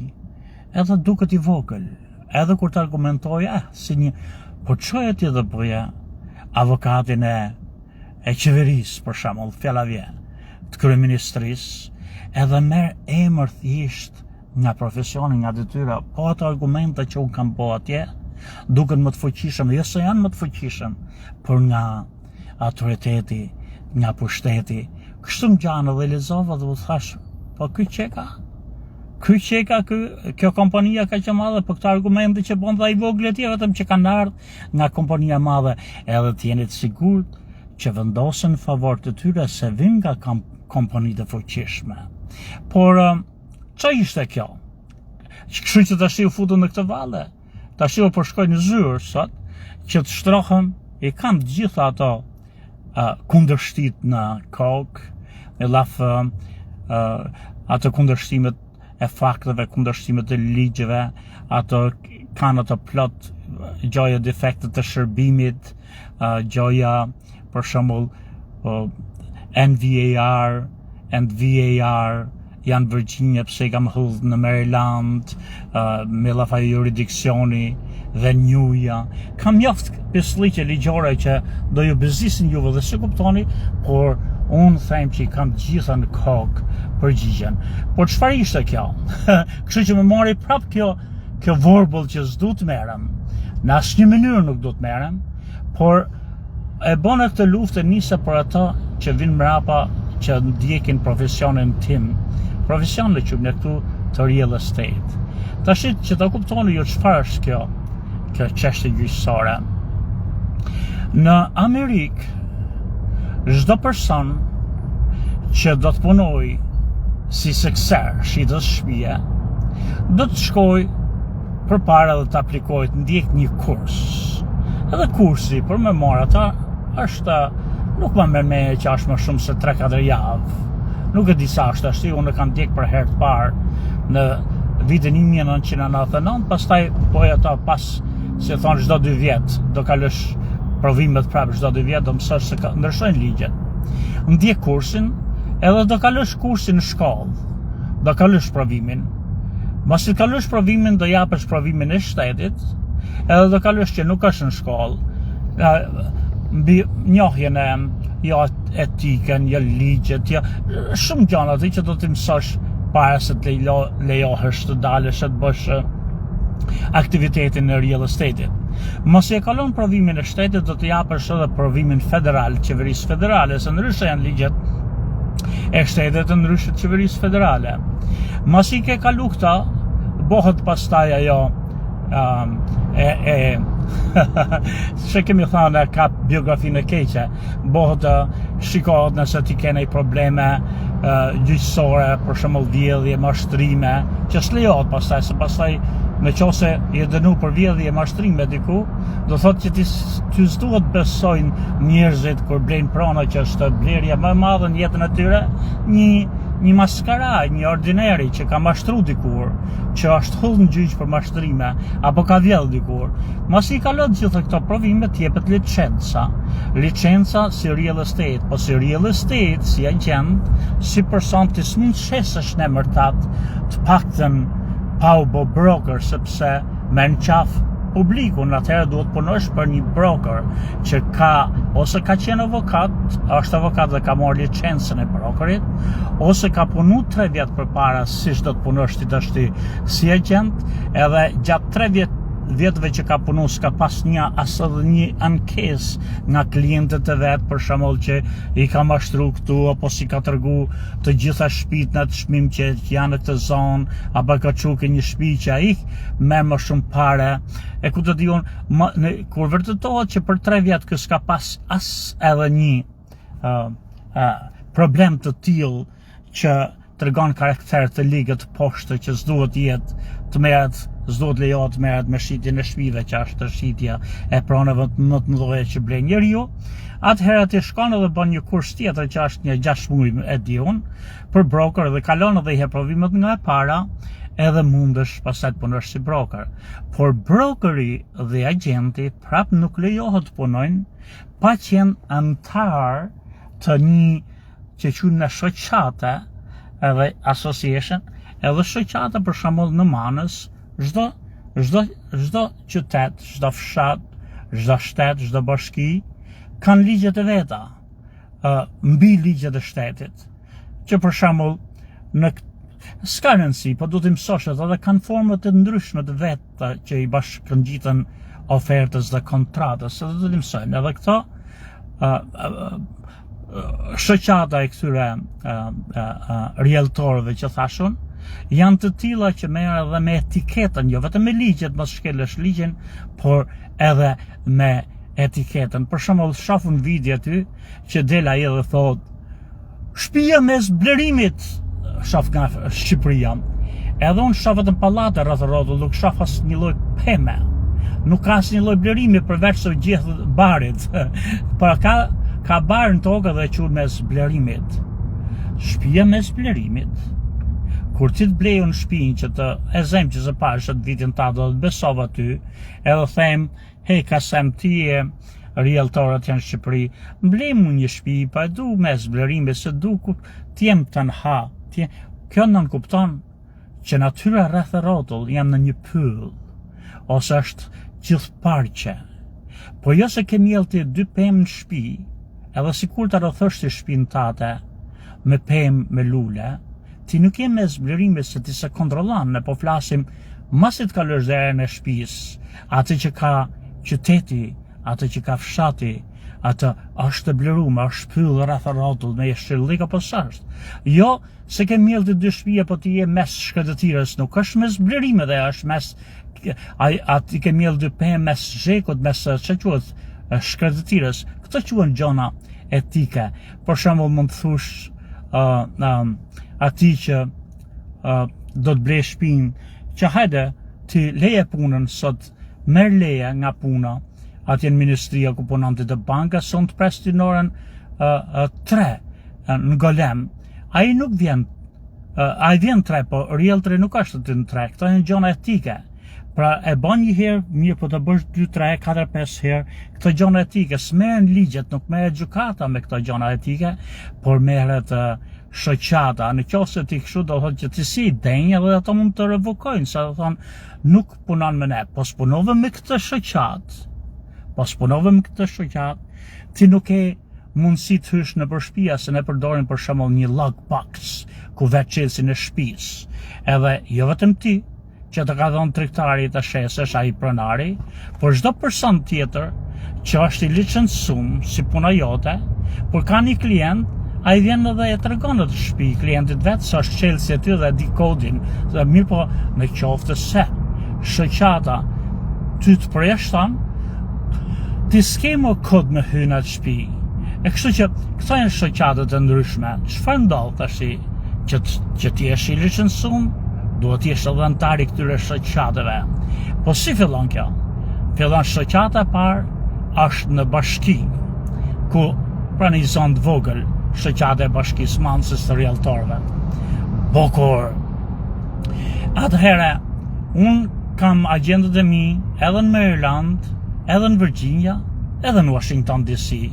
edhe duket i vogël, edhe kur të argumentoj, si një, po çoja ti dhe bëje avokatin e qeverisë, për shembull, fjala vjen, të kryeministrisë, edhe merr emër thjesht nga profesioni, nga detyra, po ato argumente që unë kam po atje, duken më të fuqishëm, jo se janë më të fuqishëm, por nga autoriteti, nga pushteti. Kështu më gjanë dhe lexova dhe u thash, po ky qeka, kjo kompania ka që madhe, po këto argumente që bën dha i vogël atje, vetëm që kanë ardhur nga kompania madhe, edhe të jeni të sigurt që vendosen në favor të tyre se vijnë nga kompani të fuqishme. Por ç'a ishte kjo? Kështu që tash u futën në këtë valle. Tash u përshkojnë në zyrë sot, që të shtrohen, i kanë të gjitha ato kundërshtit në kokë, me lafë ato kundërshtimet e fakteve, kundërshtimet e ligjeve, ato kanë ato plot gjoja defektet të shërbimit, gjoja për shembull NVAR and VAR janë Virginia, pse kam hudh në Maryland, me la faj jurisdiksioni dhe njuja. Kam mjaft pisliqe ligjore që do ju bezisin juve dhe se kuptoni, por unë them që i kam gjitha në kokë përgjigjen. Por çfarë ishte kjo? Kështu që më mori prap kjo vorbull që s'du të merrem. Në asnjë mënyrë nuk du të merrem, por e bëna këtë luftë nisa për ata që vinë mrapa që ndjekin profesionin tim. Profesion në qëmë në këtu të real estate. Tash që ta kuptoni ju çfarë është kjo çështje gjyqësore. Në Amerikë, çdo person që do të punoj si sekser, shitës shtëpie, do të shkoj përpara dhe të aplikoj të ndjek një kurs. Edhe kursi për me marrë ata është nuk më merr me që është më shumë se 3-4 javë. Nuk e di sa është ashtu, unë kam ndjek për herë të parë në vitin 1999, pastaj poj ata pas se thonë çdo 2 vjet do kalësh provimet prapë, çdo 2 vjet do mësosh se ndryshojnë ligjet. Ndjek kursin, edhe do kalësh kursin në shkollë, do kalësh provimin. Mos i kalësh provimin, do japësh provimin e shtetit, edhe do kalësh që nuk është në shkollë, mbi njohjen e jo etikën, jo ligjet, jo shumë gjëra aty që do të mësosh para se të lejohesh të dalësh të bësh aktivitetin në real estate. Mos e kalon provimin e shtetit, do të japësh edhe provimin federal, qeverisë federale, se ndryshe janë ligjet e shtetit të ndryshe të qeverisë federale. Mos i ke kalu këta, bëhet pastaj ajo që kemi thënë ka biografinë e keqe, bëhet shikohet nëse ti ke ndonjë probleme gjyqësore, për shembull vjedhje, mashtrime, që s'lejohet pastaj, se pastaj me qose je dënu për vjedhje mashtrime diku, do thotë që ty s'duhet besojnë njerëzit kur blejnë prona që është blerja më e madhe në jetën e tyre, një maskaraj, një ordineri që ka mashtru dikur, që është hull në gjyq për mashtrime, apo ka vjedh dikur, mos i kalon gjitha këto provime, t'jepet licenca. Licenca si real estate, po si real estate, si agent, si person të s'mund shesësh në emërtat, të paktën pa u bo broker, sepse me në qafë publikun, atëherë duhet punosh për një broker që ose ka qenë avokat, është avokat dhe ka marrë licencën e brokerit, ose ka punu 3 vjet përpara siç do të punosh ti tash si agent, edhe gjatë 3 vjetëve që ka punu s'ka pas as edhe një ankesë nga klientët e vet, për shembull që i ka mashtru këtu, apo si ka tregu të gjitha shtëpitë në të çmim që janë në këtë zonë, apo ka çuke një shtëpi që ai merr më shumë pare. E ku të di unë, kur vërtetohet që për 3 vjet kë s'ka pas as edhe një problem të tillë që tregon karakter të ligët poshtë që s'duhet jetë të merret, s'duhet lejohet të merret me shitjen e shtëpive, që është shitja e pronave më të mëdha që blen njeriu. Atëherë ti shkon edhe bën një kurs tjetër që është një 6 muaj e di unë për broker dhe kalon edhe i provimet nga e para, edhe mundesh pastaj të punosh si broker. Por brokeri dhe agenti prap nuk lejohet të punojnë pa qenë antar të një që quhen në shoqate edhe association, edhe shoqata për shembull në Manës, çdo qytet, çdo fshat, çdo shtet, çdo bashki kanë ligjet e veta, mbi ligjet e shtetit, që për shembull në s'ka rëndësi, po du të mësosh edhe kanë format të ndryshme të veta që i bashkëngjiten ofertës dhe kontratës, edhe do të mësojnë edhe këto shoqata e këtyre rieltorëve që thashun, janë të tilla që merr edhe me etiketën, jo vetëm me ligjet, mos shkelësh ligjin, por edhe me etiketën. Për shembull, shofun video aty që del ai dhe thotë, shtëpia mes blerimit, shof nga Shqipëria. Edhe unë shoh vetëm pallate rreth rrotull, nuk shoh as një lloj peme. Nuk ka asnjë lloj blerimi përveç se gjithë barit. Por ka bar në tokë dhe quhet mes blerimit. Shtëpia mes blerimit. kur ti të bleju në shtëpinë që të e zem që së pashë të vitin ta do të besova ty, edhe them, hej, ka sem ti e realtorët janë në Shqipëri, mblej mu një shtëpi, pa e du me zblerime, se du ku t'jem të nha, kjo në nënkupton që natyra rreth e rrotull jam në një pyll, ose është gjithë parqe, po jo se kemi jelti 2 pemë në shtëpi, edhe si kur të rrëthështi shtëpinë tate, me pemë me lule, ti nuk jem me zblerime se ti se kontrolon, ne po flasim masit kalësh dhere në shtëpis, atë që ka qyteti, atë që ka fshati, atë është të blerume, është pyllë rreth e rrotull me shqirlik apo s'është. Jo, se ke mjellë të 2 shtëpia, po ti je mes shkretëtirës, nuk është mes blerime dhe është mes, aty ke mjellë 2 pemë mes zhekut, mes që quhet shkretëtirës, këto quhen gjona etike. Për shembull mund të thush ati që do të blej shtëpinë, që hajde ti leje punën sot, merr leje nga puna, atje në ministria ku punon të banka, son të presti në orën 3 në Golem. Ai nuk vjen, ai vjen 3, po realtri nuk është të në 3, këto janë gjona etike. Pra e bën një herë, mirë po të bësh 2, 3, 4, 5 herë, këto gjona etike, s'merren ligjet, nuk merret gjykata me këto gjona etike, por merret shoqata. Në qoftë se ti kështu do thotë që ti si denjë dhe ato mund të revokojnë, sa do thonë nuk punon me ne, po s'punove me këtë shoqat. Ti nuk e mundësi të hysh në përshpia se ne përdorin për shembull një lockbox ku vetë çelësin e shtëpisë. Edhe jo vetëm ti që të ka dhënë tregtari të shesësh ai pronari, por çdo person tjetër që është i licencuar si puna jote, por ka një klient, ai vjen edhe e tregon atë shtëpi klientit vet se është çelësi aty dhe di kodin, dhe mirë po në qoftë se shoqata ty të përjashton, ti s'ke më kod me hynë atë shtëpi. E kështu që këto janë shoqatët e ndryshme. Çfarë ndodh tash që ti je i licencuar, duhet të jesh edhe antar i këtyre shoqatëve. Po si fillon kjo? Fillon shoqata e parë është në bashki, ku pra një zonë të vogël, shoqata e bashkisë Mansës të realtorëve. Bukur. Atëherë, unë kam agjendët e mi edhe në Maryland, edhe në Virginia, edhe në Washington DC,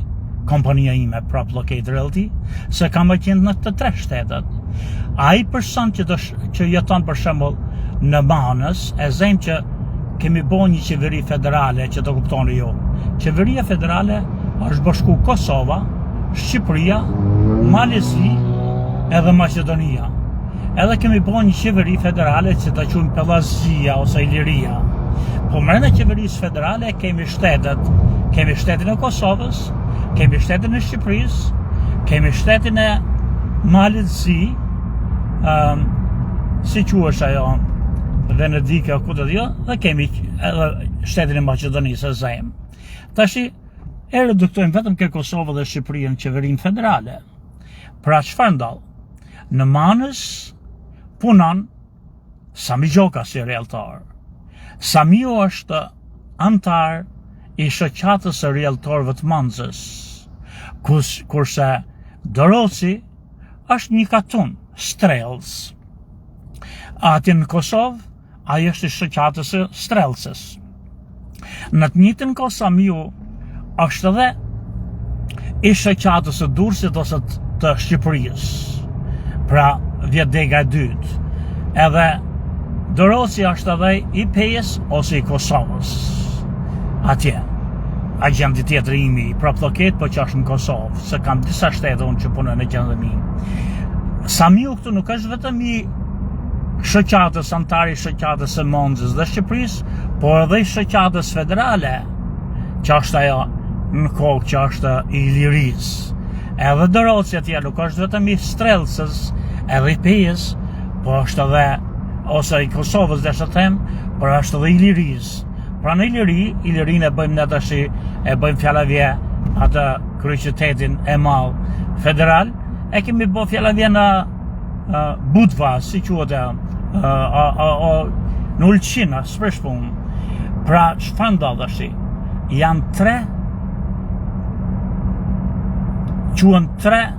kompania ime Prop Locate Realty, se kam agjendë në të 3 shtetet. Ai person që jeton për shembull në Manës, e them që kemi bërë një qeveri federale që të kuptoni ju. Qeveria federale është bashku Kosova, Shqipëria, Malezi edhe Maqedonia. Edhe kemi bërë një qeveri federale që ta quajmë Pellazia ose Iliria. Po mrena qeverisë federale kemi shtetet. Kemi shtetin e Kosovës, kemi shtetin e Shqipërisë, kemi shtetin e Malezi, si quhesh ajo, Venedika, ku të dhjo, dhe kemi edhe shtetin e Maqedonisë, e zem. Tashi, e reduktojmë vetëm ke Kosovë dhe Shqipërinë në qeverinë federale. Pra çfarë ndodh? Në Manës punon Sami Gjoka si realtor. Samiu është antar i shoqatës së realtorëve të Manzës, kurse Doroci është një katun, Strelës. Atje në Kosovë, ai është i shoqatës së Strelësës. Në të njëjtën kohë Samiu është edhe i shoqatës së Durrësit ose të Shqipërisë. Pra, vjet dega e dytë. Edhe Doroci është edhe i Pejës ose i Kosovës. Atje. Agenti tjetër imi, Prop Locate, po që është në Kosovë, se kam disa shtete unë që punojnë në gjendë mi. Samiu këtu nuk është vetëm i shoqatës, antari shoqatës së Monzës dhe Shqipërisë, por edhe i shoqatës federale, që është ajo në kokë që është i Ilirisë. Edhe Doroci atje nuk është vetëm i Strelësës, edhe i Pejës, po është edhe ose i Kosovës dhe them, por është edhe i Ilirisë. Pra në Ilirinë e bëjmë në tashi, e bëjmë fjallavje atë kryeqytetin e madh federal, e kemi bë fjallavje në Budva, si quhet në Ulqina, s'prish punë. Pra çfarë ndodh tash? Janë 3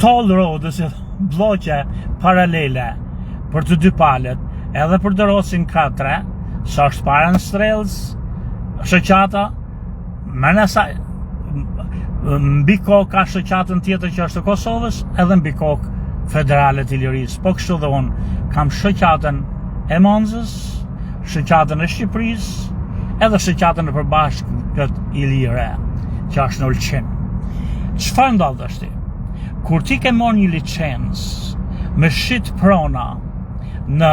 toll road, ose bloqe paralele për të dy palët, edhe përdoresin katre, sa është para në strelës, shoqata, më nësa mbi kokë ka shoqatën tjetër që është e Kosovës, edhe mbi kokë federale të Ilirisë. Po kështu dhe unë kam shoqatën e Monzës, shoqatën e Shqipërisë, edhe shoqatën e përbashkët Ilire, që është në Ulqin. Çfarë ndodh është? Kur ti ke marrë një licencë me shit prona në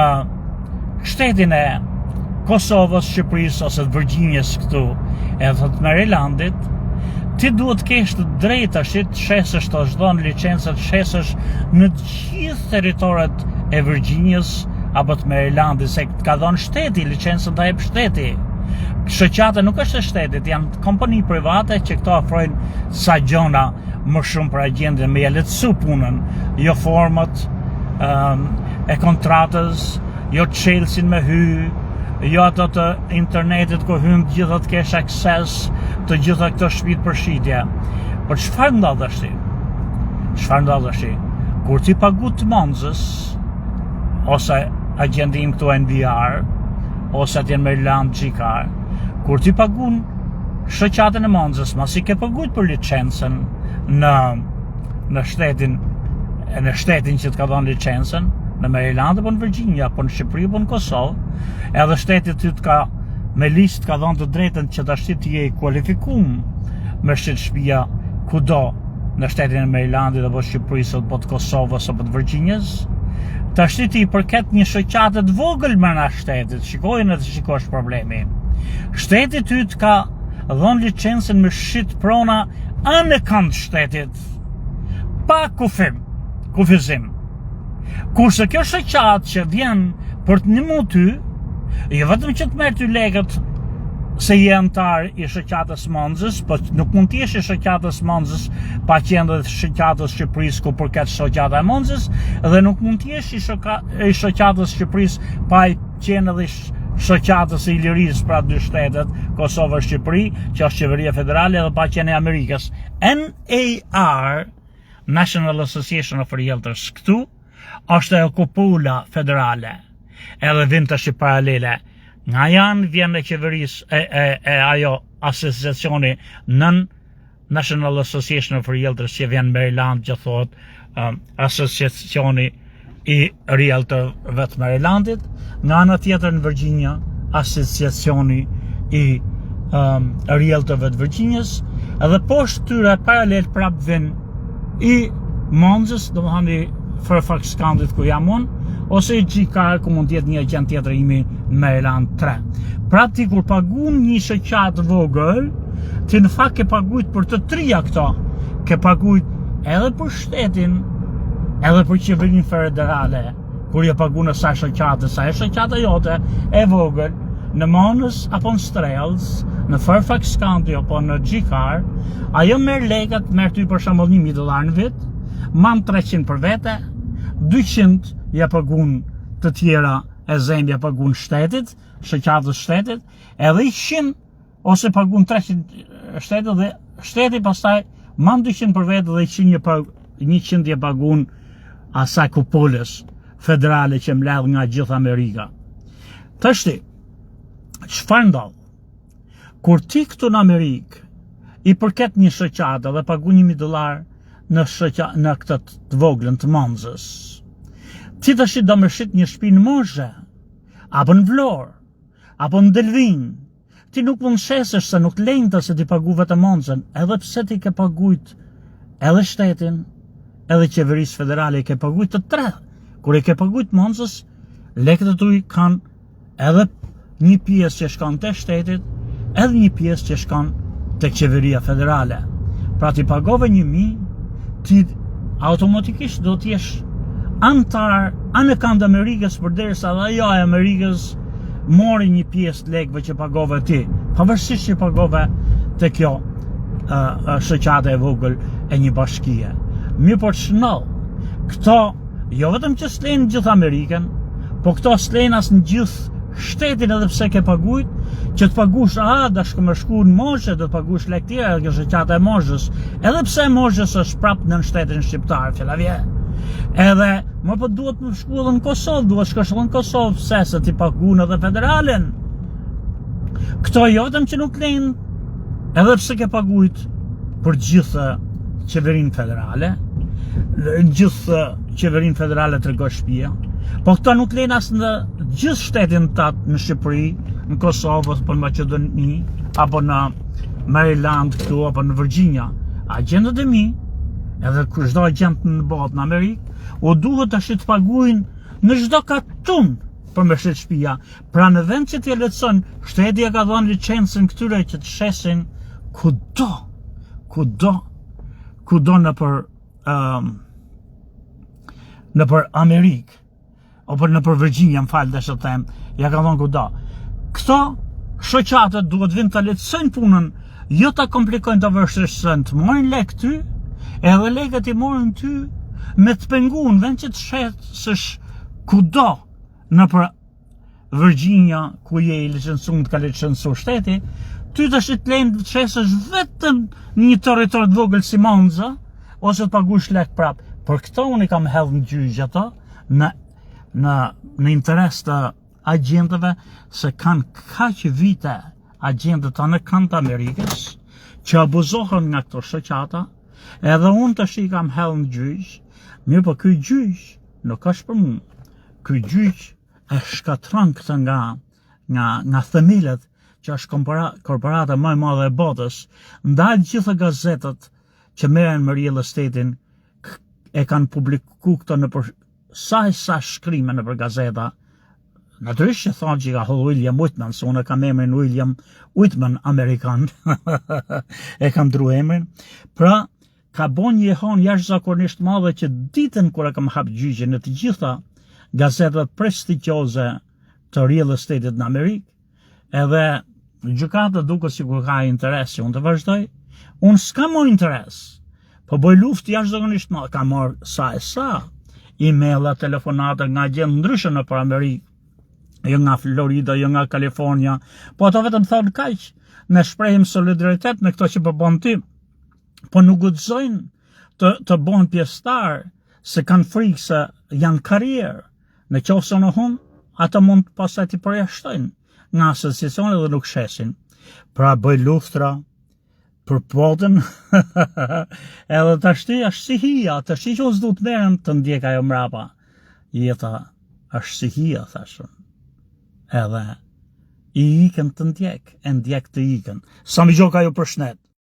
shtetin e Kosovës, Shqipërisë ose të Virginias këtu, edhe të Marylandit, ti duhet kesh të drejtë të shesësh të çdo licencë të shesësh në të gjithë territoret e Virginias apo të Marylandit, se ka dhënë shteti licencën ta jep shteti. Shoqata nuk është e shtetit, janë kompani private që këto ofrojnë sa gjona më shumë për agjendën, me ja lehtësu punën, jo format e kontratës, jo çelësin me hy, jo ato të internetit ku hyn të gjitha të kesh akses të gjitha këto shtëpitë për shitje. Por çfarë ndodh është? Çfarë ndodh është? Kur ti pagu të Monzës ose agjendi im këtu NVR ose atje në Maryland Gjikar, kur ti pagun shoqatën e Monzës, masi ke paguajt për licencën në shtetin që të ka dhënë licencën, në Maryland apo në Virginia, apo në Shqipëri apo në Kosovë, edhe shteti ty të ka me listë ka dhënë të drejtën që tash ti je i kualifikuar me shit shtëpia kudo në shtetin e Marylandit apo Shqipërisë apo të Kosovës apo të Virginias. Tash ti i përket një shoqate të vogël brenda shtetit, shikojnë të shikosh problemi. Shteti ty të ka dhënë licencën me shit prona anë kanë shtetit, pa kufizim. Kurse kjo shoqatë që vjen për të ndihmu ty, jo vetëm që të merr ty lekët se je antar i shoqatës Monzës, po nuk mund të jesh i shoqatës Monzës pa qenë dhe shoqatës Shqipërisë ku përket shoqata e Monzës, dhe nuk mund të jesh i shoqatës Shqipërisë pa qenë edhe shoqatës e Ilirisë, pra dy shtetet, Kosovë e Shqipëri, që është qeveria federale, dhe pa qenë e Amerikës. NAR, National Association of Realtors, këtu është e kupula federale, edhe vin të shi paralele. Nga janë vjen e qeverisë ajo asociacioni nën National Association of Realtors që vjen Maryland, që thot asociacioni i realtorëve të Marylandit, nga ana tjetër në Virginia asociacioni i realtorëve të Virginias, edhe poshtë tyre paralel prap vjen i Monzës, domethënë i Fairfax County ku jam unë, ose i Gjikar ku mund tjetë një agent tjetër imi në Maryland 3. Pra ti kur pagun një shoqatë vogël, ti në fakt ke paguajt për të trija këto. Ke paguajt edhe për shtetin, edhe për qeverinë federale, kur je pagun në sa shoqatë, sa e shoqata jote e vogël, në Monës apo në Strells, në Fairfax County apo në Gjikar, ajo merr lekët, merr ty për shembull $1,000 në vit, mam 300 për vete, 200 ja pagun të tjera e zemë ja pagun shtetit, shoqatës shtetit, edhe 100 ose pagun 300 shtetit dhe shteti pastaj mam 200 për vete dhe 100 ja pagun asaj kupolës federale që mbledh nga gjithë Amerika. Tashti, çfarë ndodh? Kur ti këtu në Amerikë i përket një shoqate dhe pagun $1,000 në këtë të voglën të Monzës, ti tash do më shit një shtëpi në Moshe, apo në Vlorë, apo në Delvin, ti nuk mund shesesh se nuk lejnë se ti pagu vetëm Monzën, edhe pse ti ke paguajt edhe shtetin, edhe qeverisë federale i ke paguajt të tre. Kur i ke paguajt Monzës, lekët e tuaj kanë edhe një pjesë që shkon te shtetit, edhe një pjesë që shkon tek qeveria federale. Pra ti pagove 1.000, ti automatikisht do t'jesh antar anë kanë Amerikës, përderisa dhe ajo e Amerikës mori një pjesë të lekëve që pagove ti, pavarësisht që pagove te kjo shoqate e vogël e një bashkie. Mirë po ç'nall, këto jo vetëm që s'lejnë gjithë Amerikën, po këto s'lejnë as në gjithë shtetin, edhe pse ke paguajt, që të pagush da shkëmë shku në Moshë, do të pagush lek tjera, kjo shoqata e Moshës, edhe pse Moshës është prapë në shtetin shqiptar, fjallavje. Edhe Më po duhet më shku edhe në Kosovë, duhet shkosh edhe në Kosovë, se ti paguën edhe federalen. Këto jo vetëm që nuk lejnë, edhe pse ke pagujt për gjithë qeverinë federale, gjithë qeverinë federale të rregosh shtëpia, po këto nuk lejnë as në gjithë shtetin tatë në Shqipëri, në Kosovë, apo në Maqedoni, apo në Maryland këtu, apo në Virginia. Agjentët e mi, edhe çdo agjent në botë në Amerikë, u duhet tash të paguajnë në çdo katun për me shet shtëpia. Pra në vend që t'ja lehtëson, shteti ja ka dhënë licencën këtyre që të shesin kudo në për Amerikë, apo në për Virginia, më falë dash të them, ja ka dhënë kudo. Këto shoqatët duhet vinë të lehtësojnë punën, jo ta komplikojnë të vështirësojnë, të marrin lek ty, edhe lekët i morën ty me të pengun, vend që të shesësh kudo në për Virginia, ku je i licencum të ka licencu shteti, ty të shqit lejnë të shesësh vetëm një territor të vogël si Monza, ose të pagush lek prap. Për këto unë i kam hedhë në gjyqë ato, në interes të agjentëve, se kanë kaq vite agjentët anë kanë të Amerikës, që abuzohen nga këto shoqata, edhe unë të shi kam hedhë në gjyqë, mirë po ky gjyq nuk është për mua. Ky gjyq e shkatron këtë nga themilet që është korporata më e madhe e botës, ndalë gjithë gazetat që merren me real estate-in e kanë publiku këto në për sa shkrime në për gazeta. Natyrisht që thonë që ka hodhë William Whitman, se unë kam emrin William Whitman Amerikan, e kam dru emrin. Pra, ka bon një hon jashtëzakonisht madhe që ditën kur e kam hap gjyqin në të gjitha gazetat prestigjioze të real estate-it në Amerikë, edhe gjykata duke si kur ka interes që unë të vazhdoj, unë s'ka mo interes, po boj luft jashtëzakonisht madhe, ka marrë sa e-maila, telefonata nga gjendë ndryshme në për Amerikë, jo nga Florida, jo nga Kalifornia, po ato vetëm thonë kaq, ne shprehim solidaritet me këto që përbën ty, po nuk guxojnë të bëhen pjesëtar, se kanë frikë se janë karrierë. Në qoftë se në humbë, ata mund pastaj t'i përjashtojnë nga asociacione dhe nuk shesin. Pra bëj luftra për botën, edhe tashti është si hija, tashti që unë s'du të merrem të ndjek ajo mrapa. Jeta është si hija, thashën. Edhe i ikën të ndjek, e ndjek të ikën. Sa mi gjoka ju përshnet.